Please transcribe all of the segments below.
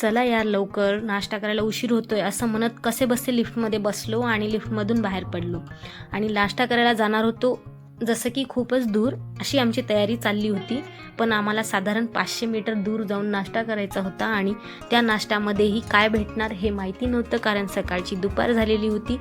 चला यार लवकर, नाश्ता करायला उशीर होतोय असं म्हणत कसे बसे लिफ्टमध्ये बसलो आणि लिफ्टमधून बाहेर पडलो आणि नाश्ता करायला जाणार होतो. जसं की खूपच दूर अशी आमची तयारी चालली होती, पण आम्हाला साधारण 500 मीटर दूर जाऊन नाश्ता करायचा होता आणि त्या नाश्त्यामध्येही काय भेटणार हे माहिती नव्हतं, कारण सकाळची दुपार झालेली होती.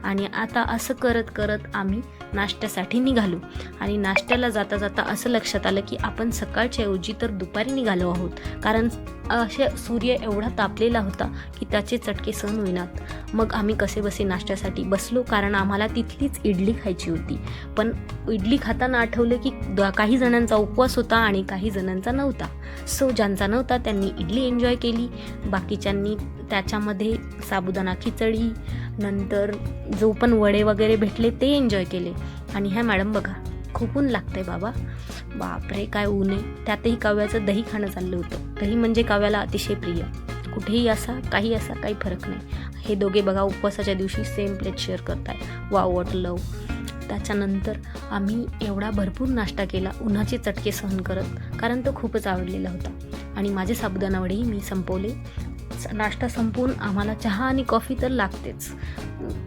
आणि आता असं करत करत आम्ही नाश्त्यासाठी निघालो आणि नाश्त्याला जाता जाता असं लक्षात आलं की आपण सकाळच्या ऐवजी तर दुपारी निघालो आहोत, कारण असे सूर्य एवढा तापलेला होता की त्याचे चटके सहन होईनात. मग आम्ही कसेबसे नाश्त्यासाठी बसलो, कारण आम्हाला तिथलीच इडली खायची होती. पण इडली खाताना आठवलं की काही जणांचा उपवास होता आणि काही जणांचा नव्हता. सो ज्यांचा नव्हता त्यांनी इडली एन्जॉय केली, बाकीच्यांनी त्याच्यामध्ये साबुदाणा खिचडी, नंतर जो पण वडे वगैरे भेटले ते एन्जॉय केले. आणि ह्या मॅडम बघा, खूप ऊन लागतंय बाबा, बापरे काय ऊन आहे. त्यातही काव्याचं दही खाणं चाललं होतं. दही म्हणजे काव्याला अतिशय प्रिय. कुठेही असा काही फरक नाही. हे दोघे बघा उपवासाच्या दिवशी सेम प्लेट शेअर करताय. वाव वॉट लव. त्याच्यानंतर आम्ही एवढा भरपूर नाश्ता केला उन्हाचे चटके सहन करत, कारण तो खूपच आवडलेला होता. आणि माझे साबुदाणा वडेही मी संपवले. नाश्ता संपवून आम्हाला चहा आणि कॉफी तर लागतेच.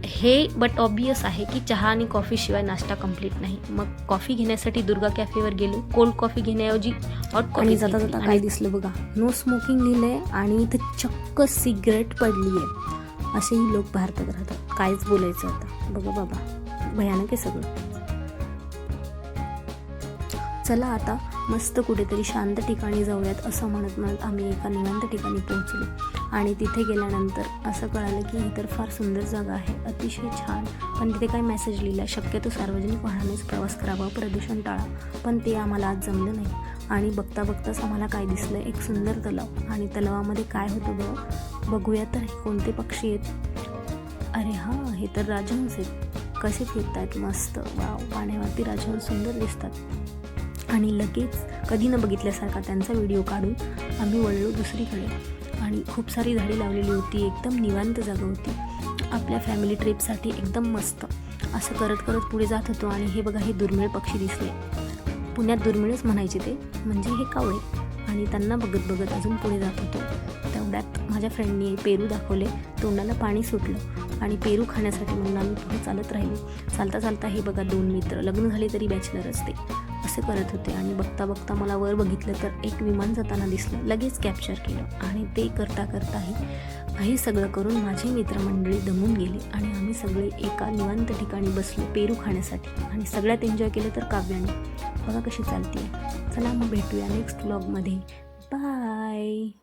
हे बट ऑब्वियस आहे की चहा आणि कॉफीशिवाय नाश्ता कंप्लीट नाही. मग कॉफी घेण्यासाठी दुर्गा कॅफेवर गेलो. कोल्ड कॉफी घेण्याऐवजी हॉट कॉफी. जाता जाता काय दिसलं बघा, नो स्मोकिंग लिहिलंय आणि इथं चक्क सिगरेट पडली आहे. असेही लोक भारतात राहतात, काहीच बोलायचं आता. बघा बाबा, भयानक आहे सगळं. चला आता मस्त कुठेतरी शांत ठिकाणी जाऊयात असं म्हणत म्हणत आम्ही एका निवांत ठिकाणी पोहोचलो. आणि तिथे गेल्यानंतर असं कळालं की ही तर फार सुंदर जागा आहे, अतिशय छान. पण तिथे काय मेसेज लिहिला, शक्यतो सार्वजनिक वाहनानेच प्रवास करावा, प्रदूषण टाळा. पण ते आम्हाला आज जमलं नाही. आणि बघता बघताच आम्हाला काय दिसलं, एक सुंदर तलाव. आणि तलावामध्ये काय होतं बघूया तर हे कोणते पक्षी आहेत. अरे हां, हे तर राजहंस आहेत. कसे फिरत आहेत मस्त. वाव, पाण्यावरती राजहंस सुंदर दिसतात. आणि लगेच कधी न बघितल्यासारखा त्यांचा व्हिडिओ काढून आम्ही वळलो दुसरीकडे. आणि खूप सारी झाडी लावलेली होती, एकदम निवांत जागा होती. आपल्या फॅमिली ट्रिपसाठी एकदम मस्त. असं करत करत पुढे जात होतो. आणि हे बघा, हे दुर्मिळ पक्षी दिसले. पुण्यात दुर्मिळच म्हणायचे ते, म्हणजे हे कावळे. आणि त्यांना बघत बघत अजून पुढे जात होतो. तेवढ्यात माझ्या फ्रेंडने पेरू दाखवले, तोंडाला पाणी सुटलं. आणि पेरू खाण्यासाठी म्हणून आम्ही पुढे चालत राहिलो. चालता चालता हे बघा, 2 मित्र, लग्न झाले तरी बॅचलरच ते, असे करत होते. आणि बघता बघता मला वर बघितलं तर एक विमान जाताना दिसलं. लगेच कॅप्चर केलं. आणि ते करता करताही हे सगळं करून माझी मित्रमंडळी दमून गेली. आणि आम्ही सगळे एका निवांत ठिकाणी बसलो पेरू खाण्यासाठी. आणि सगळ्यात एन्जॉय केलं तर काव्याने. बघा कशी चालते. चला मग भेटूया नेक्स्ट व्लॉगमध्ये. बाय.